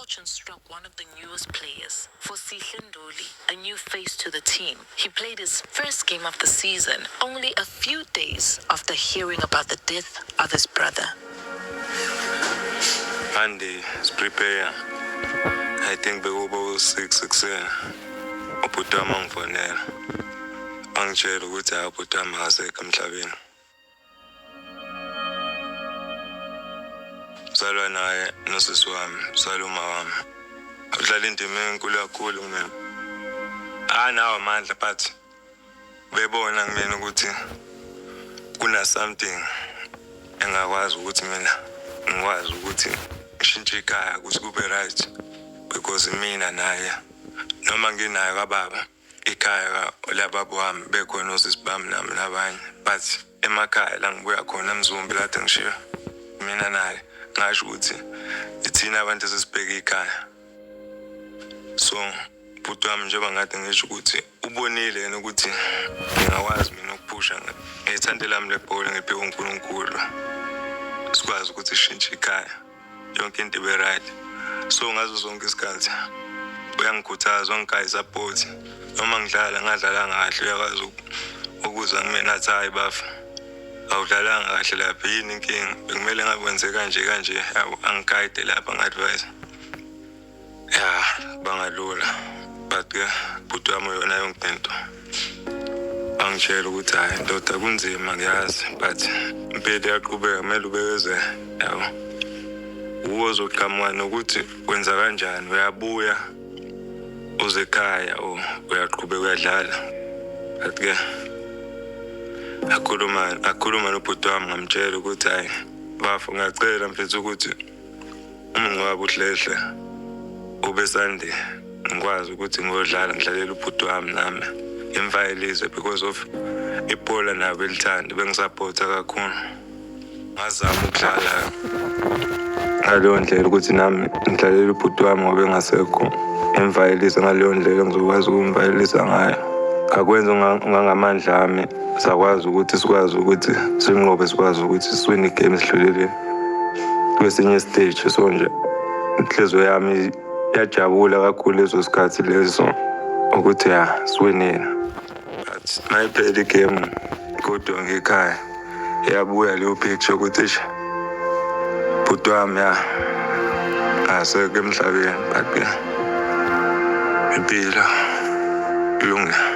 misfortune struck one of the newest players, Fosihle Nduli, a new face to the team. He played his first game of the season only a few days after hearing about the death of his brother. Andy is prepare. I think bekuba 6 ekuseni. Ubhutama ngifonela. Angitshela ukuthi ubhutama akasekho emhlabeni. Salwa naye nosisi wami, saluma wami. Udlala indima enkulu kakhulu kumina. Nawo amandla but bebona kumina ukuthi kuna something engakwazi ukuthi mina ngikwazi ukuthi ngishintshe ikhaya ukuthi kube right because mina naye noma nginayo kababa ikhaya lababo wami bekhona osisi bami nami nabanye but emakhaya la ngibuya khona eMzumbe la ngishiya mina naye ngasho ukuthi ithina abantu esibheka ikhaya so bhuti wami njengoba ngathi ngisho ukuthi ubonile yena ukuthi ngingakwazi mina ukuphusha ngethande lami lebhola ngiphe uNkulunkulu sikwazi ukuthi sishintshe ikhaya yonke into ibe right so ngazo zonke isikhathi uyangikhuthaza ongigayi support noma ngadlala kahle uyakwazi ukuza kumina athi hayi bafa awudlalanga kahle lapha yini inkinga bekumele ngabe wenze kanje angiguide lapha ngadvise bangalula but ke bhuti wami yona yonke into angitshela ukuthi hayi ndoda kunzima ngiyazi but impilo yaqhubeka kumele ubekeze yabo uzoqhamuka nokuthi wenza kanjani uyabuya uze ekhaya uyaqhubeka uyadlala but ke akhuluma nobhuti wami ngamtshela ukuthi hayi bafu ngiyacela mfethu ukuthi umngcwabo uhlehle ube sande ngikwazi ukuthi ngodlala ngidlalela ubhuti wami nami imvayelize because of ibhola nabo elithanda bengisupporta kakhulu ngazama ukudlala ngaleyo ndlela ukuthi nami ngidlalela ubhuti wami ngoba engasekho imvayelize ngaleyo ndlela ngizokwazi ukumvayelisa ngayo akwenza ngamandla ami sakwazi ukuthi sikwazi ukuthi sinqobe sikwazi ukuthi siwine igame sidlulele kwesinye stage so nje inhliziyo yami yajabula kakhulu lezo sikhathi lezo ukuthi siwinile but mayiphela igame kodwa ngekhaya yabuya leyo picture ukuthi bhuti wami asekho emhlabeni but impilo ilungile.